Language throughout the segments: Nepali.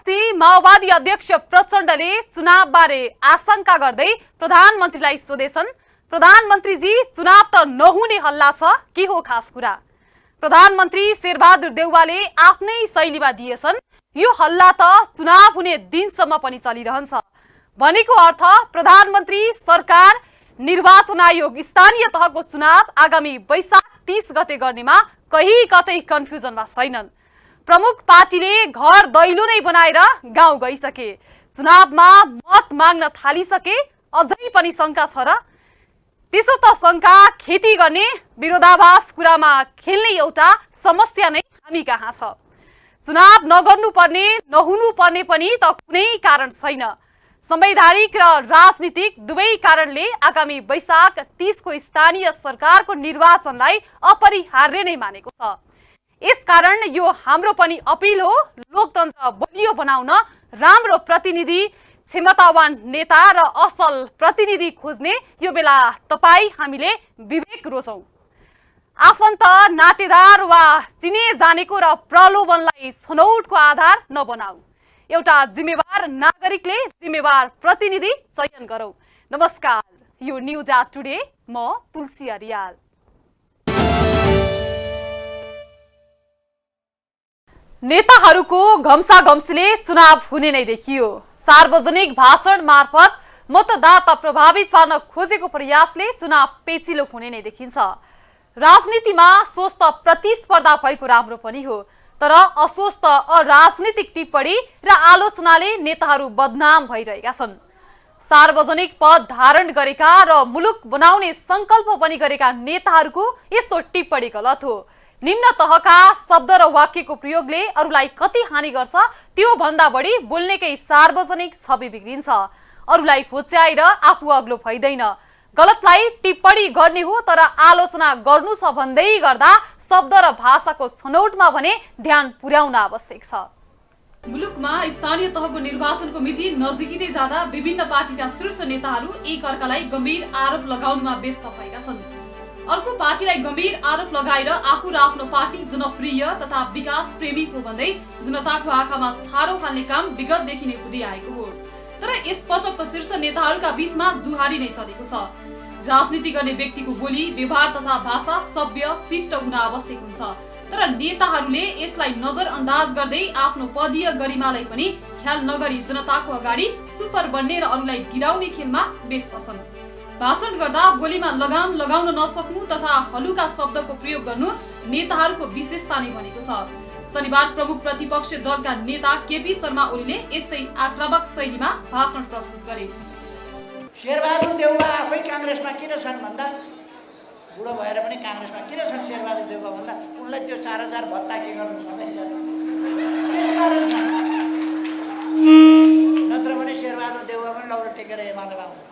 अस्ति माओवादी अध्यक्ष प्रचण्डले चुनावबारे आशंका गर्दै प्रधानमन्त्रीलाई सोधेछन्। प्रधानमन्त्रीजी, चुनाव त नहुने हल्ला छ, के हो खास कुरा? प्रधानमन्त्री शेरबहादुर देउवाले आफ्नै शैलीमा दिएछन्, यो हल्ला त चुनाव हुने दिनसम्म पनि चलिरहन्छ। भनेको अर्थ प्रधानमन्त्री, सरकार, निर्वाचन आयोग स्थानीय तहको चुनाव आगामी वैशाख 30 गते गर्नेमा कहीँ कतै कन्फ्युजनमा छैनन्। प्रमुख पार्टीले घर दैलो नै बनाएर गाउँ गइसके, चुनावमा मत माग्न थालिसके, अझै पनि शंका छ र? त्यसो त शंका खेती गर्ने, विरोधाभास कुरामा खेल्ने एउटा समस्या नै हामी कहाँ छ। चुनाव नगर्नुपर्ने, नहुनु पर्ने पनि त कुनै कारण छैन। संवैधानिक र राजनीतिक दुवै कारणले आगामी वैशाख 30 को स्थानीय सरकारको निर्वाचनलाई अपरिहार्य नै मानेको छ। यसकारण यो हाम्रो पनि अपिल हो, लोकतन्त्र बलियो बनाउन राम्रो प्रतिनिधि, क्षमतावान नेता र असल प्रतिनिधि खोज्ने यो बेला तपाई हामीले विवेक रोजौं। आफन्त, नातेदार वा चिने जानेको र प्रलोभनलाई छनौटको आधार नबनाऊ। एउटा जिम्मेवार नागरिकले जिम्मेवार प्रतिनिधि चयन गरौं। नमस्कार, यो न्यूज आज टुडे, म तुलसी अरियाल। नेताहरूको घम्साघम्सीले चुनाव हुने नै देखियो। सार्वजनिक भाषण मार्फत मतदाता प्रभावित पार्न खोजेको प्रयासले चुनाव पेचिलो हुने नै देखिन्छ। राजनीतिमा स्वस्थ प्रतिस्पर्धा भएको राम्रो पनि हो, तर अस्वस्थ अराजनीतिक टिप्पणी र आलोचनाले नेताहरू बदनाम भइरहेका छन्। सार्वजनिक पद धारण गरेका र मुलुक बनाउने संकल्प पनि गरेका नेताहरूको यस्तो टिप्पणी गलत हो। निम्न तहका शब्द र वाक्यको प्रयोगले अरूलाई कति हानि गर्छ त्यो भन्दा बढी बोल्नेकै सार्वजनिक छवि बिग्रिन्छ। अरूलाई होच्याएर आफू अग्लो भइदैन। गलतलाई टिप्पणी गर्ने हो, तर आलोचना गर्नु छ भन्दै गर्दा शब्द र भाषाको छनौटमा भने ध्यान पुर्याउन आवश्यक छ। मुलुकमा स्थानीय तहको निर्वाचनको मिति नजिकिँदै जाँदा विभिन्न पार्टीका शीर्ष नेताहरू एक अर्कालाई गम्भीर आरोप लगाउनुमा व्यस्त भएका छन्। अर्को पार्टीलाई गम्भीर आरोप लगाएर आफू र आफ्नो पार्टी जनप्रिय तथा विकास प्रेमी हो भन्दै जनताको आँखामा छारो हाल्ने काम विगतदेखि नै हुँदै आएको हो। तर यसपटक त शीर्ष नेताहरूका बीचमा जुहारी नै चलेको छ। राजनीति गर्ने व्यक्तिको बोली, व्यवहार तथा भाषा सभ्य, शिष्ट हुन आवश्यक हुन्छ। तर नेताहरूले यसलाई नजरअन्दाज गर्दै आफ्नो पदीय गरिमालाई पनि ख्याल नगरी जनताको अगाडि सुपर बन्ने र अरूलाई गिराउने खेलमा व्यस्त छन्। भाषण गर्दा बोलीमा लगाम लगाउन नसक्नु तथा हलुका शब्दको प्रयोग गर्नु नेताहरूको विशेषता नै बनेको छ। शनिबार प्रमुख प्रतिपक्ष दलका नेता केपी शर्मा ओलीले यस्तै आक्रामक शैलीमा भाषण प्रस्तुत गरे। शेरबहादुर देउवा आफै काङ्ग्रेसमा किन छन् भन्दा, बुढो भएर पनि काङ्ग्रेसमा किन छन् शेरबहादुर देउवा भन्दा, उनलाई त्यो 4000 भत्ता के गर्नु छँदैछ? नत्र भने शेरबहादुर देउवा पनि लौरो टेकेर एमालेमा आउनु।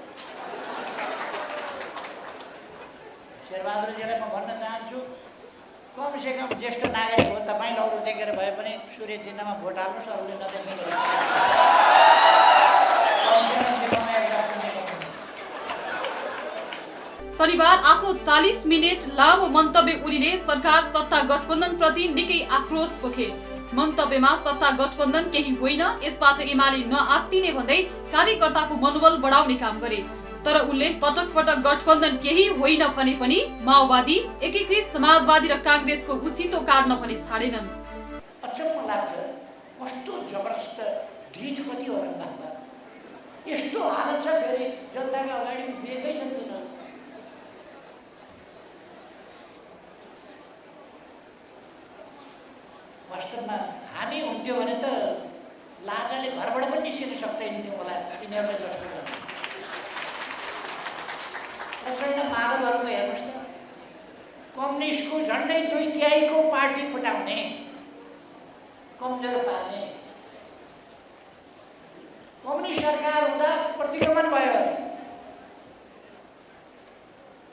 शेरबहादुरजीलाई म भन्न चाहन्छु, कमसेकम ज्येष्ठ नागरिक हो तपाईँ, लौरो टेकेर भए पनि सूर्य चिन्हमा भोट हाल्नुहोस्, अरूले नदेख्ने गरी। शनिबार आफ्नो 40 मिनेट लामो मन्तव्य ओलीले सरकार सत्ता गठबन्धन प्रति निकै आक्रोश पोखे। मन्तव्यमा सत्ता गठबन्धन केही होइन, यसबाट एमाले नआत्तिने भन्दै कार्यकर्ताको मनोबल बढाउने काम गरे। तर उनले पटक पटक गठबन्धन केही होइन भने पनि माओवादी, एकीकृत समाजवादी र काङ्ग्रेसको उछितो काट्न पनि छाडेनन्। अचम्म लाग्छ, कस्तो जबरजस्त ढिठ कति हो भन्दा यस्तो हालत छ। फेरि जनताका अगाडि उभिएकै छन् किन? वास्तवमा हामी हुन्थ्यो भने त लाजाले घरबाट पनि निस्किन सक्दैन थियो होला यिनीहरूले जस्तो। प्रचण्ड माधवहरूको हेर्नुहोस् त, कम्युनिस्टको झन्डै 2/3 पार्टी फुटाउने, कमजोर पार्ने। कम्युनिस्ट सरकार हुँदा प्रतिगमन भयो अरे,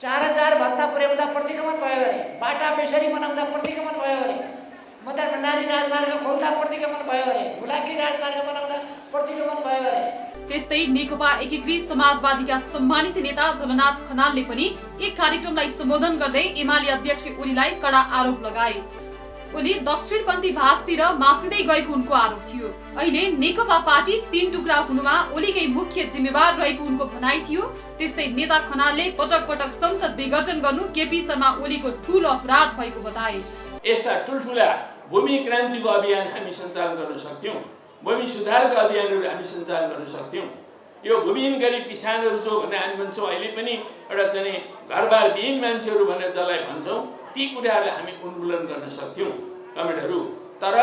4000 भत्ता पुर्याउँदा प्रतिगमन भयो अरे, बाटा बेसरी बनाउँदा प्रतिगमन भयो अरे, मदर भण्डारी राजमार्ग खोल्दा प्रतिगमन भयो अरे, हुलाकी राजमार्ग बनाउँदा प्रतिगमन भयो अरे। त्यस्तै नेकपा एकीकृत समाजवादीका सम्मानित नेता झलनाथ खनालले पनि एक कार्यक्रमलाई सम्बोधन गर्दै एमाले अध्यक्ष ओलीलाई कडा आरोप लगाए। ओली दक्षिणपन्थी भाषतिर मासिँदै गएको उनको आरोप थियो। अहिले नेकपा पार्टी 3 टुक्रा हुनुमा ओलीकै मुख्य जिम्मेवार रहेको उनको भनाइ थियो। त्यस्तै नेता खनालले पटक पटक संसद विघटन गर्नु केपी शर्मा ओलीको ठूलो अपराध भएको बताए। यस्ता ठुल्ठुला भूमि क्रान्तिको अभियान हामी सञ्चालन गर्न सक्थ्यौँ, भूमि सुधारका अभियानहरू हामी सञ्चालन गर्न सक्थ्यौँ। यो भूमिहीन गरिब किसानहरू जो भनेर हामी भन्छौँ, अहिले पनि एउटा चाहिँ घरबार विहीन मान्छेहरू भनेर जसलाई भन्छौँ, ती कुराहरूलाई हामी उन्मूलन गर्न सक्थ्यौँ कमेन्टहरू। तर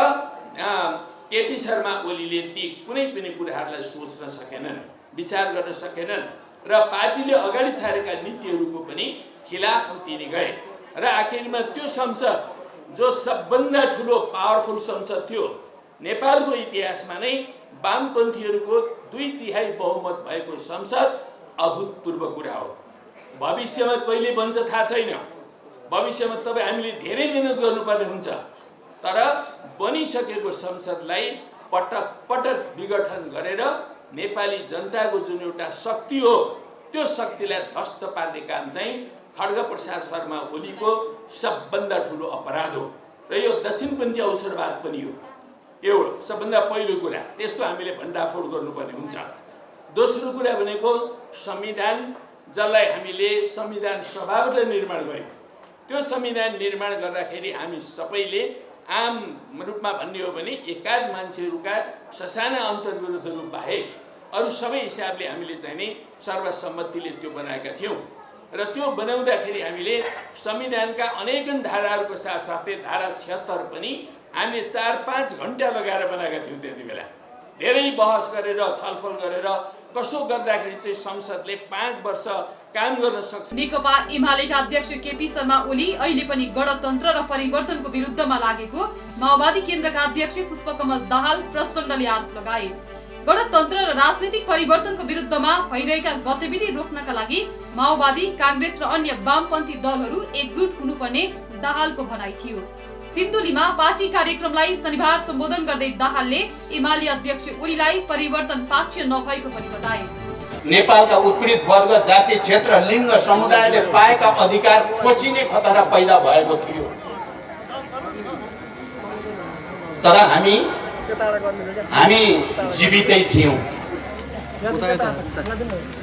केपी शर्मा ओलीले ती कुनै पनि कुराहरूलाई सोच्न सकेनन्, विचार गर्न सकेनन् र पार्टीले अगाडि सारेका नीतिहरूको पनि खिलाफ तिनी गए र आखिरमा त्यो संसद जो सबभन्दा ठुलो पावरफुल संसद थियो नेपालको इतिहासमा नै वामपन्थीहरूको 2/3 बहुमत भएको संसद अभूतपूर्व कुरा हो। भविष्यमा कहिले बन्छ थाहा छैन, भविष्यमा तपाईँ हामीले धेरै मेहनत गर्नुपर्ने हुन्छ, तर बनिसकेको संसदलाई पटक पटक विघटन गरेर नेपाली जनताको जुन एउटा शक्ति हो त्यो शक्तिलाई ध्वस्त पार्ने काम चाहिँ खड्गप्रसाद शर्मा ओलीको सबभन्दा ठुलो अपराध हो र यो दक्षिणपन्थी अवसरवाद पनि हो। यो सबभन्दा पहिलो कुरा, त्यसको हामीले भण्डाफोड गर्नुपर्ने हुन्छ। दोस्रो कुरा भनेको संविधान, जसलाई हामीले संविधान सभाबाट निर्माण गर्यौँ। त्यो संविधान निर्माण गर्दाखेरि हामी सबैले आम रूपमा भन्ने हो भने एकाध मान्छेहरूका ससाना अन्तर्विरोधहरू बाहेक अरू सबै हिसाबले हामीले चाहिँ नि सर्वसम्मतिले त्यो बनाएका थियौँ र त्यो बनाउँदाखेरि हामीले संविधानका अनेकन धाराहरूको साथसाथै धारा 76 पनि हामीले 4-5 घण्टा लगाएर बनाएका थियौँ। त्यति बेला धेरै बहस गरेर छलफल गरेर कसो गर्दाखेरि चाहिँ संसदले 5 वर्ष काम गर्न सक्छ। नेकपा एमालेका अध्यक्ष केपी शर्मा ओली अहिले पनि गणतन्त्र र परिवर्तनको विरुद्धमा लागेको माओवादी केन्द्रका अध्यक्ष पुष्पकमल दाहाल प्रचण्डले आरोप लगाए। गणतन्त्र र राजनीतिक परिवर्तनको विरुद्धमा भइरहेका गतिविधि रोक्नका लागि माओवादी, कांग्रेस र अन्य वामपन्थी दलहरू एकजुट हुनुपर्ने दाहालको भनाइ थियो। सिन्धुलीमा पार्टी कार्यक्रमलाई शनिबार सम्बोधन गर्दै दाहालले एमाले अध्यक्ष ओलीलाई परिवर्तन पाक्ष नभएको पनि बताए। नेपालका उत्पीडित वर्ग, जाति, क्षेत्र, लिङ्ग, समुदायले पाएका अधिकार खोजिने खतरा पैदा भएको थियो, तर हामी जीवितै थियौं।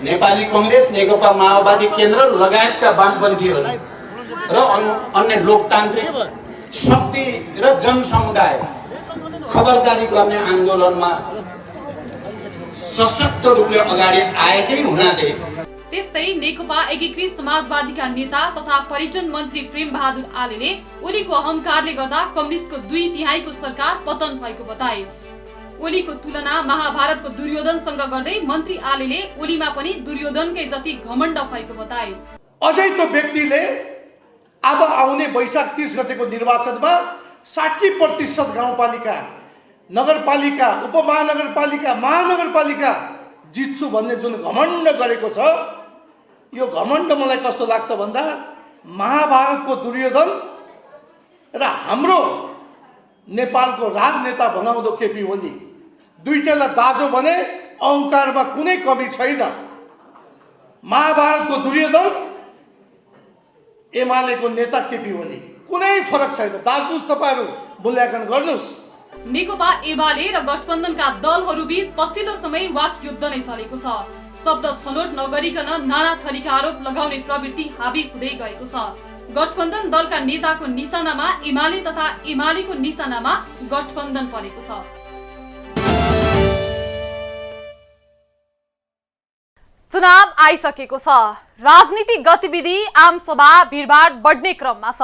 नेपाली कांग्रेस, नेकपा माओवादी केन्द्र लगायतका वामपन्थीहरू र अन्य लोकतान्त्रिक शक्ति र जनसमुदाय खबरदारी गर्ने आन्दोलनमा सशक्त रूपले अगाडि आएकै हुनाले त्यस्तै नेकपा एकीकृत समाजवादीका नेता तथा पर्यटन मन्त्री प्रेम बहादुर आलेले ओलीको अहंकारले गर्दा कम्युनिस्टको 2/3 सरकार पतन भएको बताए। ओलीको तुलना महाभारतको दुर्योधनसँग गर्दै मन्त्री आलेले ओलीमा पनि दुर्योधनकै जति घमण्ड भएको बताए। अझै त्यो व्यक्तिले अब आउने वैशाख 30 गतेको निर्वाचनमा 60% गाउँपालिका, नगरपालिका, उपमहानगरपालिका, महानगरपालिका जित्छु भन्ने जुन घमण्ड गरेको छ, यो घमण्ड मलाई कस्तो लाग्छ भन्दा महाभारतको दुर्योधन र हाम्रो नेपालको राजनेता बनाउँदो केपी ओली दुईटालाई दाजो भने अहंकारमा कुनै कमी छैन। महाभारतको दुर्योधन, एमालेको नेता केपी ओली, कुनै फरक छैन। दाजुस्, तपाईहरु मूल्याङ्कन गर्नुस्। नेकपा एमाले र गठबन्धनका दलहरू बीच पछिल्लो समय वाक युद्ध नै चलेको छ। शब्द छनौट नगरिकन नाना थरीका आरोप लगाउने प्रवृत्ति हाबी हुँदै गएको छ। गठबन्धन दलका नेताको निशानामा एमाले तथा एमालेको निशानामा गठबन्धन परेको छ। चुनाव आइसकेको छ। राजनीतिक गतिविधि, आम सभा, भिडभाड बढ्ने क्रममा छ।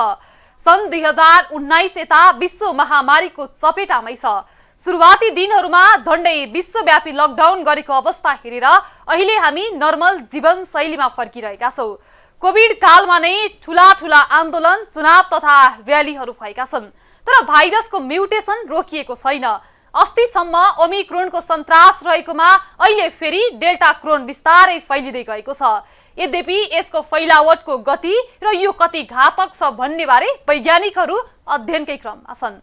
सन् 2019 यता विश्व महामारीको चपेटामै छ। सुरुवाती दिनहरूमा झण्डै विश्वव्यापी लकडाउन गरेको अवस्था हेरेर अहिले हामी नर्मल जीवनशैलीमा फर्किरहेका छौँ। कोभिड कालमा नै ठूला आन्दोलन, चुनाव तथा र्यालीहरू भएका छन्, तर भाइरसको म्युटेसन रोकिएको छैन। अस्तिसम्म ओमिक्रोनको सन्तास रहेकोमा अहिले फेरि डेल्टा क्रोन बिस्तारै फैलिँदै गएको छ। यद्यपि यसको फैलावटको गति र यो कति घातक छ भन्ने बारे वैज्ञानिकहरू अध्ययनकै क्रममा छन्।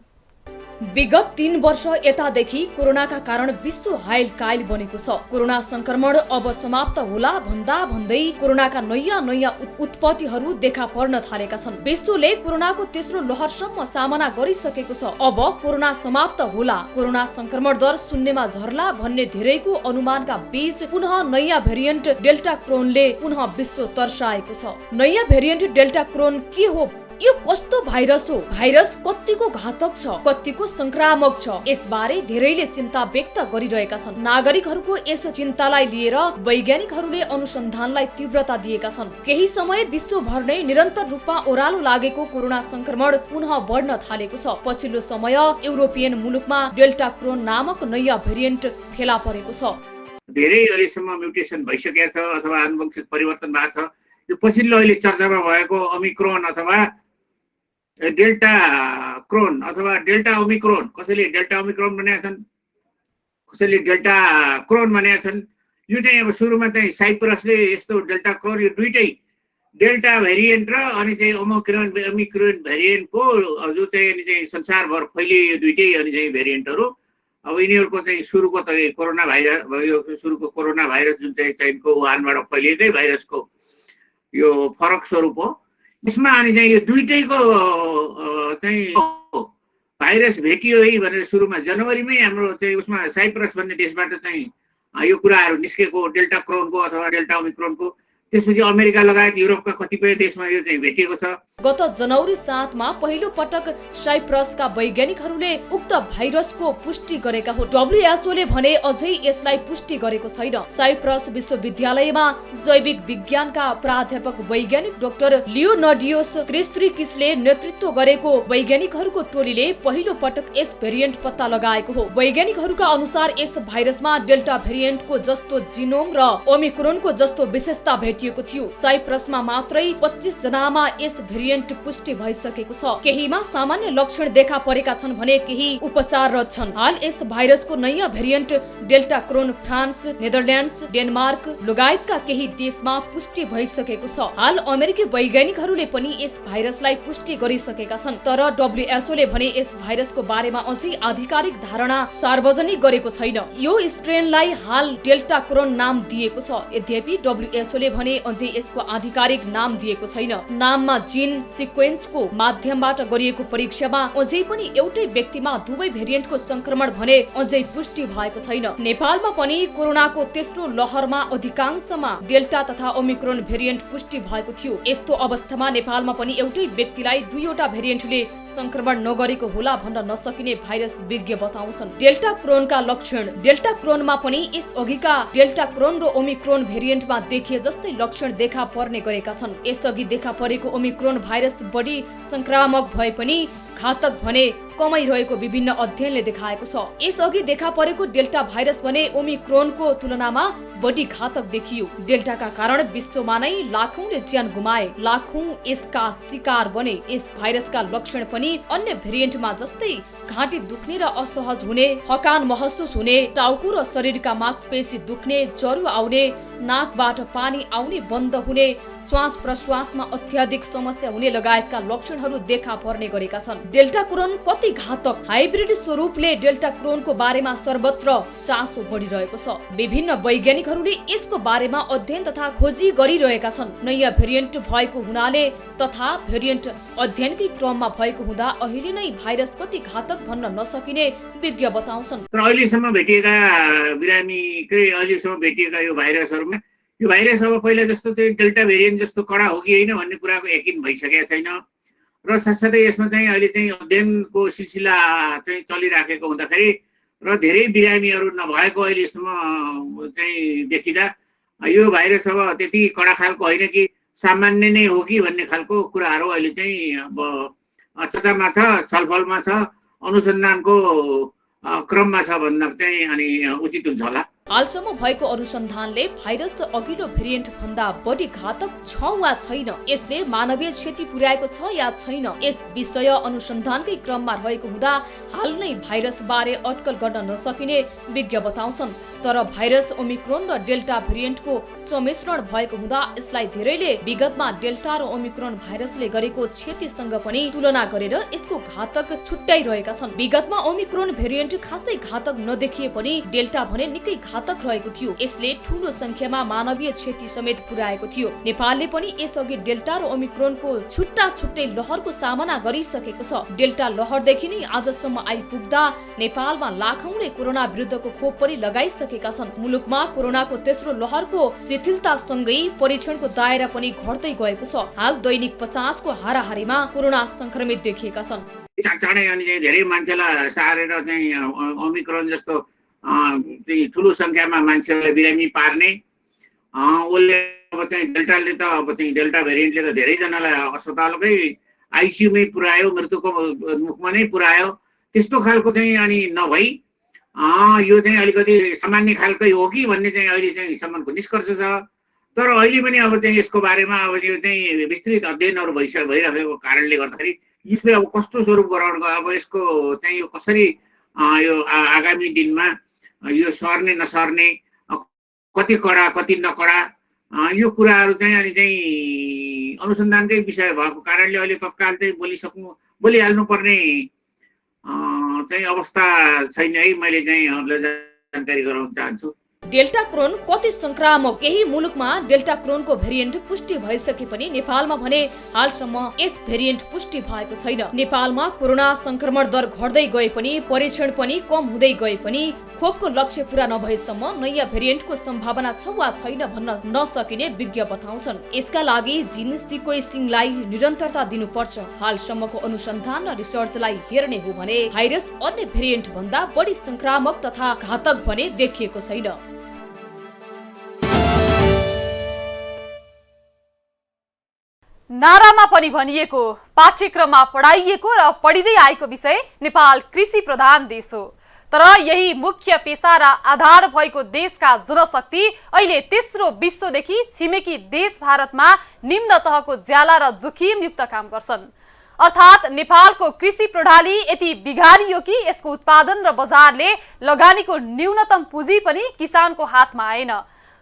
विगत 3 वर्ष यतादेखि कोरोनाका कारण विश्व हाइलकाइल बनेको छ। कोरोना संक्रमण अब समाप्त होला भन्दा भन्दै कोरोनाका नयाँ उत्पत्तिहरू देखा पर्न थालेका छन्। विश्वले कोरोनाको तेस्रो लहरसम्म सामना गरिसकेको छ। अब कोरोना समाप्त होला, कोरोना संक्रमण दर शून्यमा झर्ला भन्ने धेरैको अनुमानका बीच पुनः नयाँ भेरिएन्ट डेल्टा क्रोनले पुनः विश्व तर्साएको छ। नयाँ भेरिएन्ट डेल्टा क्रोन के हो? यो कस्तो भाइरस हो? भाइरस कतिको घातक छ, कतिको संक्रामक छ, यसबारे धेरैले चिन्ता व्यक्त गरिरहेका छन्। नागरिकहरूको यस चिन्तालाई लिएर वैज्ञानिकहरूले अनुसन्धानलाई तीव्रता दिएका छन्। केही समय विश्वभर नै निरन्तर रूपमा ओह्रालो लागेको कोरोना संक्रमण पुनः बढ्न थालेको छ। पछिल्लो समय युरोपियन मुलुकमा डेल्टा क्रोन नामक नयाँ भेरिएन्ट फेला परेको छ। धेरै अहिलेसम्म म्युटेसन भइसकेको छ अथवा आनुवंशिक परिवर्तन भएको छ। यो पछिल्लो अहिले चर्चामा भएको ओमिक्रोन अथवा डेल्टा क्रोन अथवा डेल्टा ओमिक्रोन, कसैले डेल्टा ओमिक्रोन भनेका छन्, कसैले डेल्टा क्रोन भनेका छन्। यो चाहिँ अब सुरुमा चाहिँ साइप्रसले यस्तो डेल्टा क्रोन, यो दुईटै डेल्टा भेरिएन्ट र अनि चाहिँ ओमिक्रोन भेरिएन्टको जो चाहिँ अनि चाहिँ संसारभर फैलिए यो दुईटै अनि चाहिँ भेरिएन्टहरू। अब यिनीहरूको चाहिँ सुरुको त कोरोना भाइरस जुन चाहिँ चीनको वुहानबाट फैलिएकै भाइरसको यो फरक स्वरूप हो। यसमा अनि चाहिँ यो दुईटैको चाहिँ भाइरस भेटियो है भनेर सुरुमा जनवरीमै हाम्रो चाहिँ उसमा साइप्रस भन्ने देशबाट चाहिँ यो कुराहरू निस्केको, डेल्टा क्रोनको अथवा डेल्टा ओमिक्रोनको। त्यसपछि अमेरिका लगायत युरोपका कतिपय देशमा यो चाहिँ भेटिएको छ। गत जनवरी 7 मा पहिलो पटक साइप्रसका वैज्ञानिकहरूले उक्त भाइरसको पुष्टि गरेका हो। डब्ल्युएचओले भने अझै यसलाई पुष्टि गरेको छैन। साइप्रस विश्वविद्यालयमा जैविक विज्ञानका प्राध्यापक वैज्ञानिक डाक्टर लियोनार्डियोस क्रिस्त्रिकिसले नेतृत्व गरेको वैज्ञानिकहरूको टोलीले पहिलो पटक यस भेरिएन्ट पत्ता लगाएको हो। वैज्ञानिकहरूका अनुसार यस भाइरसमा डेल्टा भेरिएन्टको जस्तो जिनोम र ओमिक्रोनको जस्तो विशेषता भेटिएको थियो। साइप्रसमा मात्रै 25 जनामा यस भेरिएन्ट पुष्टि भइसकेको छ। केहीमा सामान्य लक्षण देखा परेका छन् भने केही उपचाररत छन्। हाल यस भाइरसको नयाँ भेरिएन्ट डेल्टा क्रोन फ्रान्स, नेदरल्यान्ड्स, डेनमार्क लगायतका केही देशमा पुष्टि भइसकेको छ। हाल अमेरिकी वैज्ञानिकहरूले पनि यस भाइरसलाई पुष्टि गरिसकेका छन्। तर डब्ल्युएचओले भने यस भाइरसको बारेमा अझै आधिकारिक धारणा सार्वजनिक गरेको छैन। यो स्ट्रेनलाई हाल डेल्टा क्रोन नाम दिएको छ। यद्यपि डब्ल्युएचओले भने अझै यसको आधिकारिक नाम दिएको छैन। नाममा जीन सिक्वेन्सको माध्यमबाट गरिएको परीक्षामा अझै पनि एउटै व्यक्तिमा दुवै भेरिएन्टको संक्रमण भने अझै पुष्टि भएको छैन। नेपालमा पनि कोरोनाको तेस्रो लहरमा अधिकांशमा डेल्टा तथा ओमिक्रोन भेरिएन्ट पुष्टि भएको थियो। यस्तो अवस्थामा नेपालमा पनि एउटै व्यक्तिलाई दुईवटा भेरिएन्टले संक्रमण नगरेको होला भन्न नसकिने भाइरस विज्ञ बताउँछन्। डेल्टा क्रोनका लक्षण। डेल्टा क्रोनमा पनि यस अघिका डेल्टा क्रोन र ओमिक्रोन भेरिएन्टमा देखिए जस्तै लक्षण देखा पर्ने गरेका छन्। यसअघि देखा परेको ओमिक्रोन भाइरस बढी संक्रामक भए पनि घातक भने कमै रहेको विभिन्न अध्ययनले देखाएको छ। यसअघि देखा परेको डेल्टा भाइरस भने ओमिक्रोनको तुलनामा बढी घातक देखियो। डेल्टाका कारण विश्वमा नै लाखौंले ज्यान गुमाए, लाखौं यसका शिकार बने। यस भाइरसका लक्षण पनि अन्य भेरिएन्टमा जस्तै घाँटी दुख्ने र असहज हुने, थकान महसुस हुने, टाउको र शरीरका मांसपेशी दुख्ने, ज्वरो आउने, नाकबाट पानी आउने बन्द हुने, श्वास प्रश्वासमा अत्याधिक समस्या हुने लगायतका लक्षणहरू देखा पर्ने गरेका छन्। डेल्टा क्रोन कति घातक? हाइब्रिड स्वरूपले डेल्टा क्रोनको बारेमा सर्वत्र चासो बढिरहेको छ। विभिन्न वैज्ञानिकहरूले यसको बारेमा अध्ययन तथा खोजी गरिरहेका छन्। नयाँ भेरिएन्ट भएको हुनाले तथा भेरिएन्ट अध्ययनकै क्रममा भएको हुँदा अहिले नै भाइरस कति घातक भन्न नसकिने विज्ञ बताउँछन्। तर अहिलेसम्म भेटिएका बिरामीकै अहिलेसम्म भेटिएका यो भाइरसहरूमा यो भाइरस अब पहिला जस्तो त्यो डेल्टा भेरिएन्ट जस्तो कडा हो कि होइन भन्ने कुराको यकिन भइसकेको छैन। र साथसाथै यसमा चाहिँ अहिले चाहिँ अध्ययनको सिलसिला चाहिँ चलिराखेको हुँदाखेरि र धेरै बिरामीहरू नभएको अहिलेसम्म चाहिँ देखिँदा यो भाइरस अब त्यति कडा खालको होइन कि सामान्य नै हो कि भन्ने खालको कुराहरू अहिले चाहिँ अब चर्चामा छ, छलफलमा छ, अनुसन्धानको क्रममा छ भन्दा चाहिँ अनि उचित हुन्छ होला। हालसम्म भएको अनुसन्धानले भाइरस अघिल्लो भेरिएन्ट भन्दा बढी घातक छ वा छैन, यसले मानवीय क्षति पुर्याएको छ या छैन, यस विषय अनुसन्धानकै क्रममा रहेको हुँदा हाल नै भाइरस बारे अटकल गर्न नसकिने विज्ञ बताउँछन्। तर भाइरस ओमिक्रोन र डेल्टा भेरिएन्टको सम्मिश्रण भएको हुँदा यसलाई धेरैले विगतमा डेल्टा र ओमिक्रोन भाइरसले गरेको क्षतिसँग पनि तुलना गरेर यसको घातक छुट्याइरहेका छन्। विगतमा ओमिक्रोन भेरिएन्ट खासै घातक नदेखिए पनि डेल्टा भने निकै घातक रहेको थियो। यसले ठूलो संख्यामा मानवीय क्षति समेत पुर्याएको थियो। नेपालले पनि यसअघि डेल्टा र ओमिक्रोनको छुट्टा छुट्टै लहरको सामना गरिसकेको छ। डेल्टा लहरदेखि नै आजसम्म आइपुग्दा नेपालमा लाखौंले कोरोना विरुद्धको खोप पनि लगाइसकेका छन्। मुलुकमा कोरोनाको तेस्रो लहरको शिथिलतासँगै परीक्षणको दायरा पनि घट्दै गएको छ। हाल दैनिक 50 को हाराहारीमा कोरोना संक्रमित देखिएका छन्। चाँडै अनि चाहिँ धेरै मान्छेलाई सारेर चाहिँ ओमिक्रोन जस्तो ठुलो संख्यामा मान्छेलाई बिरामी पार्ने उसले अब चाहिँ डेल्टाले त अब चाहिँ डेल्टा भेरिएन्टले त धेरैजनालाई अस्पतालकै आइसियुमै पुर्यायो, मृत्युको मुखमा नै पुर्यायो। त्यस्तो खालको चाहिँ अनि नभई यो चाहिँ अलिकति सामान्य खालकै हो कि भन्ने चाहिँ अहिले चाहिँ सम्मको निष्कर्ष छ। तर अहिले पनि अब चाहिँ यसको बारेमा अब यो चाहिँ विस्तृत अध्ययनहरू भइरहेको कारणले गर्दाखेरि यसले अब कस्तो स्वरूप ग्रहण गर्यो, अब यसको चाहिँ यो कसरी यो आगामी दिनमा यो सर्ने नसर्ने, कति कडा कति नकडा, यो कुराहरू चाहिँ अनि चाहिँ अनुसन्धानकै विषय भएको कारणले अहिले तत्काल चाहिँ बोलिहाल्नु पर्ने चाहिँ अवस्था छैन है। मैले चाहिँ यहाँहरूलाई जानकारी गराउन चाहन्छु। डेल्टा क्रोन कति संक्रामक? केही मुलुकमा डेल्टा क्रोनको भेरिएन्ट पुष्टि भइसके पनि नेपालमा भने हालसम्म यस भेरिएन्ट पुष्टि भएको छैन। नेपालमा कोरोना संक्रमण दर घट्दै गए पनि परीक्षण पनि कम हुँदै गए पनि खोपको लक्ष्य पूरा नभएसम्म नयाँ भेरिएन्टको सम्भावना छ वा छैन भन्न नसकिने विज्ञ बताउँछन्। यसका लागि जीन सिक्वेन्सिङलाई निरन्तरता दिनुपर्छ। हालसम्मको अनुसन्धान र रिसर्चलाई हेर्ने हो भने भाइरस अन्य भेरिएन्ट भन्दा बढी संक्रामक तथा घातक भने देखिएको छैन। नारामा पनि भनिएको, पाठ्यक्रममा पढाइएको र पढिँदै आएको विषय नेपाल कृषि प्रधान देश हो। तर यही मुख्य पेशा र आधार भएको देशका जनशक्ति अहिले तेस्रो विश्वदेखि छिमेकी देश भारतमा निम्न तहको ज्याला र जोखिमयुक्त काम गर्छन्। अर्थात् नेपालको कृषि प्रणाली यति बिगारियो कि यसको उत्पादन र बजारले लगानीको न्यूनतम पुँजी पनि किसानको हातमा आएन।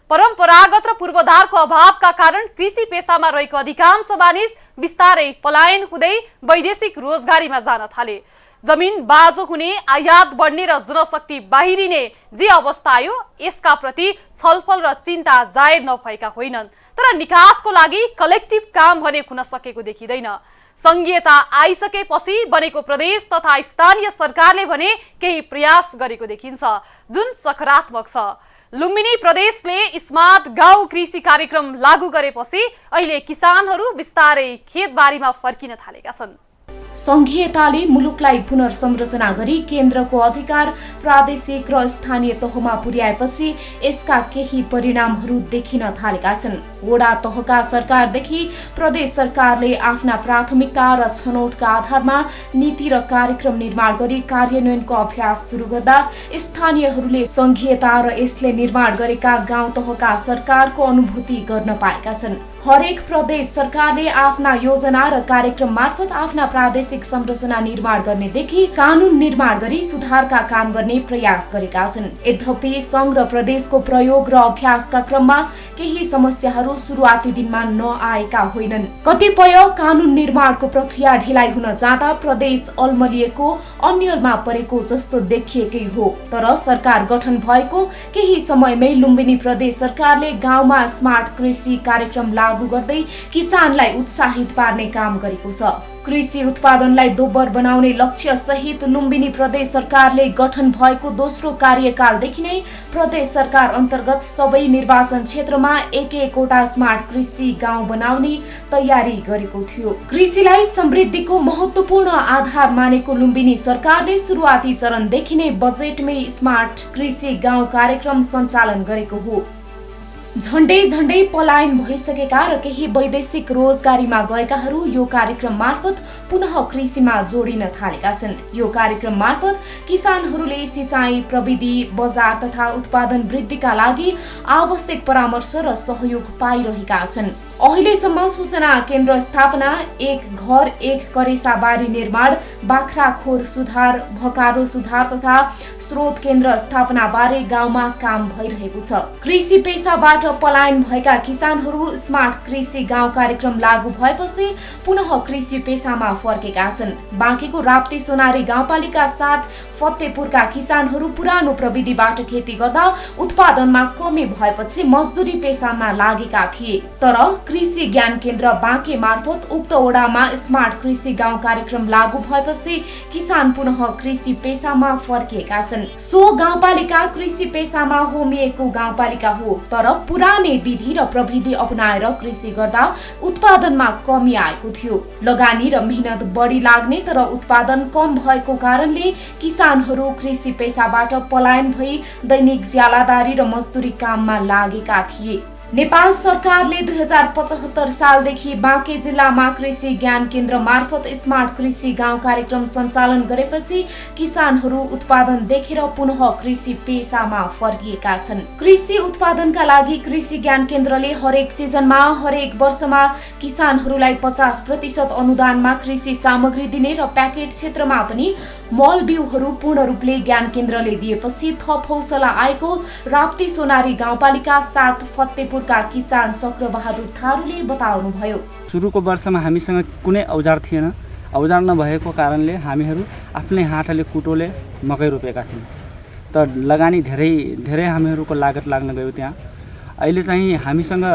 परम्परागत र पूर्वाधारको अभावका कारण कृषि पेशामा रहेको अधिकांश मानिस बिस्तारै पलायन हुँदै वैदेशिक रोजगारीमा जान थाले। जमिन बाजो हुने, आयात बढ्ने र जनशक्ति बाहिरिने जे अवस्था आयो यसका प्रति छलफल र चिन्ता जाहेर नभएका होइनन्। तर निकासको लागि कलेक्टिभ काम भने हुन सकेको देखिँदैन। संघीयता आइसकेपछि बनेको प्रदेश तथा स्थानीय सरकारले भने केही प्रयास गरेको देखिन्छ, जुन सकारात्मक छ। लुम्बिनी प्रदेशले स्मार्ट गाउँ कृषि कार्यक्रम लागू गरेपछि अहिले किसानहरू बिस्तारै खेतबारीमा फर्किन थालेका छन्। संघीयताले मुलुकलाई पुनर्संरचना गरी केन्द्रको अधिकार प्रादेशिक र स्थानीय तहमा पुर्याएपछि यसका केही परिणामहरू देखिन थालेका छन्। वडा तहका सरकारदेखि प्रदेश सरकारले आफ्ना प्राथमिकता र छनौटका आधारमा नीति र कार्यक्रम निर्माण गरी कार्यान्वयनको अभ्यास सुरु गर्दा स्थानीयहरूले संघीयता र यसले निर्माण गरेका गाउँ तहका सरकारको अनुभूति गर्न पाएका छन्। हरेक प्रदेश सरकारले आफ्ना योजना र कार्यक्रम मार्फत आफ्ना प्रादेशिक संरचना निर्माण गर्नेदेखि कानून निर्माण गरी सुधारका काम गर्ने प्रयास गरेका छन्। यद्यपि संघ र प्रदेशको प्रयोग र अभ्यासका क्रममा केही समस्याहरू सुरुवाती दिनमा नआएका होइनन्। कतिपय कानून निर्माणको प्रक्रिया ढिलाइ हुन जाँदा प्रदेश अलमलिएको, अन्यलमा परेको जस्तो देखिएकै हो। तर सरकार गठन भएको केही समयमै लुम्बिनी प्रदेश सरकारले गाउँमा स्मार्ट कृषि कार्यक्रम लागू गर्दै किसानलाई उत्साहित पार्ने काम गरेको छ। कृषि उत्पादनलाई दोब्बर बनाउने लक्ष्य सहित लुम्बिनी प्रदेश सरकारले गठन भएको दोस्रो कार्यकालदेखि नै प्रदेश सरकार अन्तर्गत सबै निर्वाचन क्षेत्रमा एक-एकवटा स्मार्ट कृषि गाउँ बनाउने तयारी गरेको थियो। कृषिलाई समृद्धिको महत्त्वपूर्ण आधार मानेको लुम्बिनी सरकारले सुरुवाती चरणदेखि नै बजेटमै स्मार्ट कृषि गाउँ कार्यक्रम सञ्चालन गरेको हो। झण्डै पलायन भइसकेका र केही वैदेशिक रोजगारीमा गएकाहरू यो कार्यक्रम मार्फत पुनः कृषिमा जोडिन थालेका छन्। यो कार्यक्रम मार्फत किसानहरूले सिँचाइ, प्रविधि, बजार तथा उत्पादन वृद्धिका लागि आवश्यक परामर्श र सहयोग पाइरहेका छन्। अहिलेसम्म सूचना केन्द्र स्थापना, एक घर एक करेसा बारी निर्माण, बाख्रा खोर सुधार, भकारो सुधार तथा स्रोत केन्द्र स्थापना बारे गाउँमा काम भइरहेको छ। कृषि पेसाबाट पलायन भएका किसानहरू स्मार्ट कृषि गाउँ कार्यक्रम लागू भएपछि पुनः कृषि पेसामा फर्केका छन्। बाँकेको राप्ती सोनारी गाउँपालिका 7 फतेपुरका किसानहरू पुरानो प्रविधिबाट खेती गर्दा उत्पादनमा कमी भएपछि मजदुरी पेसामा लागेका थिए। तर कृषि ज्ञान केन्द्र बाँके मार्फत उक्त वडामा स्मार्ट कृषि गाउँ कार्यक्रम लागू भएपछि किसान पुनः कृषि पेसामा फर्किएका छन्। सो गाउँपालिका कृषि पेसामा होमिएको गाउँपालिका हो, तर पुरानै विधि र प्रविधि अपनाएर कृषि गर्दा उत्पादनमा कमी आएको थियो। लगानी र मेहनत बढी लाग्ने तर उत्पादन कम भएको कारणले किसानहरू कृषि पेसाबाट पलायन भई दैनिक ज्यालादारी र मजदुरी काममा लागेका थिए। नेपाल सरकारले 2075 सालदेखि बाँके जिल्लामा कृषि ज्ञान केन्द्र मार्फत स्मार्ट कृषि गाउँ कार्यक्रम सञ्चालन गरेपछि किसानहरू उत्पादन देखेर पुनः कृषि पेसामा फर्किएका छन्। कृषि उत्पादनका लागि कृषि ज्ञान केन्द्रले हरेक सिजनमा हरेक वर्षमा किसानहरूलाई 50% अनुदानमा कृषि सामग्री दिने र प्याकेट क्षेत्रमा पनि मल बिउहरू पूर्ण रूपले ज्ञान केन्द्रले दिएपछि थप हौसला आएको राप्ती सोनारी गाउँपालिका 7 फतेपुरका किसान चक्रबहादुर थारूले बताउनुभयो। सुरुको वर्षमा हामीसँग कुनै औजार थिएन। औजार नभएको कारणले हामीहरू आफ्नै हातले कुटोले मकै रोपेका थियौँ। त लगानी धेरै हामीहरूको लागत लाग्न गयो त्यहाँ। अहिले चाहिँ हामीसँग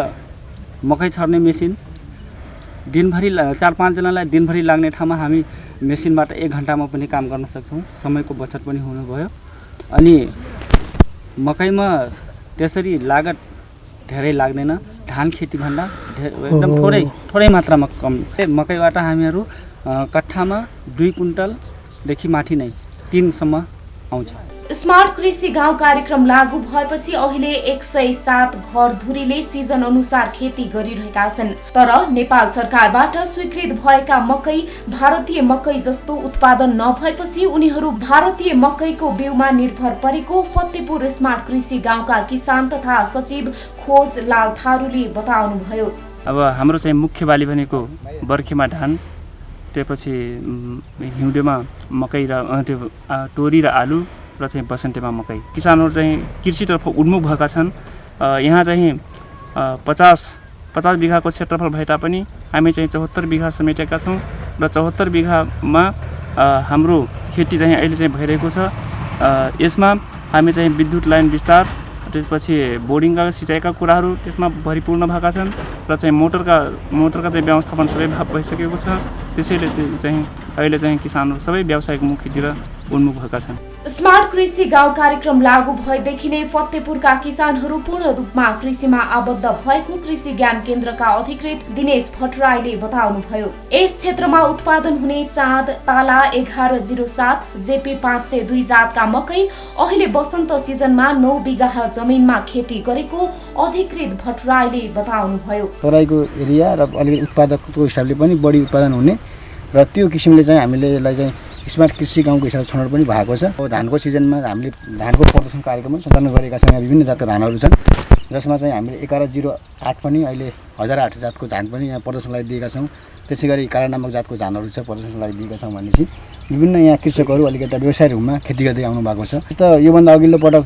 मकै छर्ने मेसिन दिनभरि 4-5 जनालाई दिनभरि लाग्ने ठाउँमा हामी मेसिनबाट 1 घण्टामा पनि काम गर्न सक्छौँ। समयको बचत पनि हुनुभयो। अनि मकैमा त्यसरी लागत धेरै लाग्दैन। धान खेती भन्दा एकदम थोरै मात्रामा कम। मकैबाट हामीहरू कट्ठामा 2 कुइन्टलदेखि माथि नै 3 सम्म आउँछ। स्मार्ट कृषि गाउँ कार्यक्रम लागू भएपछि अहिले 107 घरधुरीले सिजन अनुसार खेती गरिरहेका छन्। तर नेपाल सरकारबाट स्वीकृत भएका मकै भारतीय मकै जस्तो उत्पादन नभएपछि उनीहरू भारतीय मकैको बिउमा निर्भर परेको फतेपुर स्मार्ट कृषि गाउँका किसान तथा सचिव खोज लाल थारूले बताउनुभयो। अब हाम्रो चाहिँ मुख्य बाली भनेको बर्खेमा धान, त्यसपछि हिउँदेमा मकै र त्यो तोरी र आलु र चाहिँ बसन्तीमा मकै। किसानहरू चाहिँ कृषितर्फ उन्मुख भएका छन्। यहाँ चाहिँ 50 बिघाको क्षेत्रफल भए तापनि हामी चाहिँ 74 बिघा समेटेका छौँ र 74 बिघामा हाम्रो खेती चाहिँ अहिले चाहिँ भइरहेको छ। यसमा हामी चाहिँ विद्युत लाइन विस्तार, त्यसपछि बोर्डिङका सिँचाइका कुराहरू त्यसमा भरिपूर्ण भएका छन् र चाहिँ मोटरका चाहिँ व्यवस्थापन सबै भइसकेको छ। त्यसैले चाहिँ अहिले चाहिँ किसानहरू सबै व्यावसायिक मुखीतिर उन्मुख भएका छन्। स्मार्ट कृषि गाउँ कार्यक्रम लागू भएदेखि नै फतेपुरका किसानहरू पूर्ण रूपमा कृषिमा आबद्ध भएको कृषि ज्ञान केन्द्रका अधिकृत दिनेश भट्टराईले बताउनुभयो। यस क्षेत्रमा उत्पादन हुने चाँद, ताला 1107, जेपी 502 जातका मकै अहिले बसन्त सिजनमा 9 बिघा जमिनमा खेती गरेको अधिकृत भट्टराईले बताउनुभयो। तराईको एरिया र अलिकति उत्पादकको हिसाबले पनि बढी उत्पादन हुने र त्यो किसिमले चाहिँ हामीले यसलाई चाहिँ स्मार्ट कृषि गाउँको हिसाबले छनौट पनि भएको छ। अब धानको सिजनमा हामीले धानको प्रदर्शन कार्यक्रम सञ्चालन गरेका छौँ। यहाँ विभिन्न जातका धानहरू छन्, जसमा चाहिँ हामीले 1108 पनि अहिले 1008 जातको धान पनि यहाँ प्रदर्शनलाई दिएका छौँ। त्यसै गरी काला नामक जातको धानहरू छ प्रदर्शनलाई दिएका छौँ। भनेपछि विभिन्न यहाँ कृषकहरू अलिकति व्यवसाय रूपमा खेती गर्दै आउनु भएको छ। जस्तो योभन्दा अघिल्लो पटक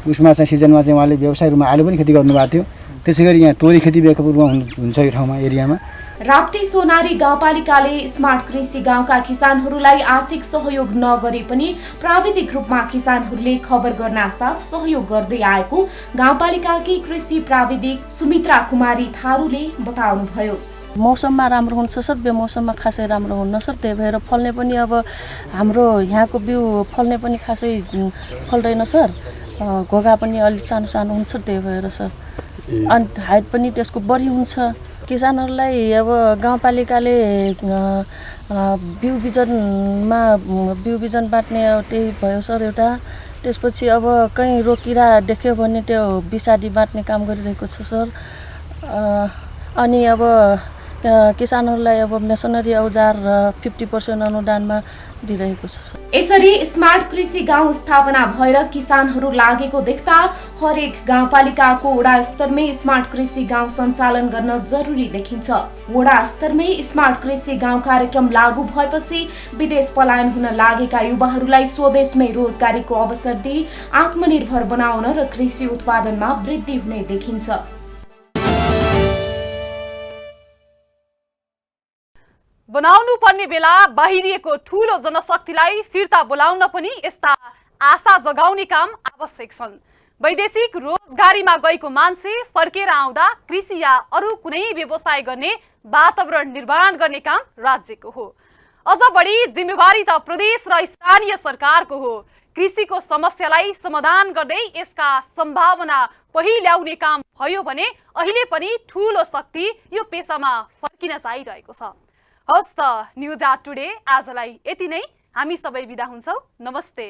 उसमा चाहिँ सिजनमा चाहिँ उहाँले व्यवसाय रूपमा आलु पनि खेती गर्नुभएको थियो। त्यसै गरी यहाँ तोरी खेती व्यापकरूपमा हुन्छ यो ठाउँमा एरियामा। राप्ती सोनारी गाउँपालिकाले स्मार्ट कृषि गाउँका किसानहरूलाई आर्थिक सहयोग नगरे पनि प्राविधिक रूपमा किसानहरूले खबर गर्न साथ सहयोग गर्दै आएको गाउँपालिकाकी कृषि प्राविधिक सुमित्रा कुमारी थारूले बताउनुभयो। मौसममा राम्रो हुन्छ सर, बेमौसममा खासै राम्रो हुन्न सर। त्यही भएर फल्ने पनि अब हाम्रो यहाँको बिउ फल्ने पनि खासै फल्दैन सर। घोगा पनि अलि सानो सानो हुन्छ, त्यही भएर सर। अनि हाइट पनि त्यसको बढी हुन्छ। किसानहरूलाई अब गाउँपालिकाले बिउ बिजन बाँड्ने त्यही भयो सर एउटा। त्यसपछि अब कहीँ रोकिरा देख्यो भने त्यो बिसाडी बाँड्ने काम गरिरहेको छ सर। अनि अब किसानहरूलाई अब मेसनरी औजार 50% अनुदानमा दिइरहेको छ सर। यसरी स्मार्ट कृषि गाउँ स्थापना भएर किसानहरू लागेको देख्दा हरेक गाउँपालिकाको वडा स्तरमै स्मार्ट कृषि गाउँ सञ्चालन गर्न जरुरी देखिन्छ। वडा स्तरमै स्मार्ट कृषि गाउँ कार्यक्रम लागू भएपछि विदेश पलायन हुन लागेका युवाहरूलाई स्वदेशमै रोजगारीको अवसर दिई आत्मनिर्भर बनाउन र कृषि उत्पादनमा वृद्धि हुने देखिन्छ। बनाउनु पर्ने बेला बाहिरिएको ठूलो जनशक्तिलाई फिर्ता बोलाउन पनि यस्ता आशा जगाउने काम आवश्यक छन्। वैदेशिक रोजगारीमा गएको मान्छे फर्केर आउँदा कृषि या अरू कुनै व्यवसाय गर्ने वातावरण निर्माण गर्ने काम राज्यको हो। अझ बढी जिम्मेवारी त प्रदेश र स्थानीय सरकारको हो। कृषिको समस्यालाई समाधान गर्दै यसका सम्भावना पहिल्याउने काम भयो भने अहिले पनि ठूलो शक्ति यो पेसामा फर्किन चाहिरहेको छ। हवस् त न्युज आर टुडे आजलाई यति नै। हामी सबै बिदा हुन्छौँ। नमस्ते।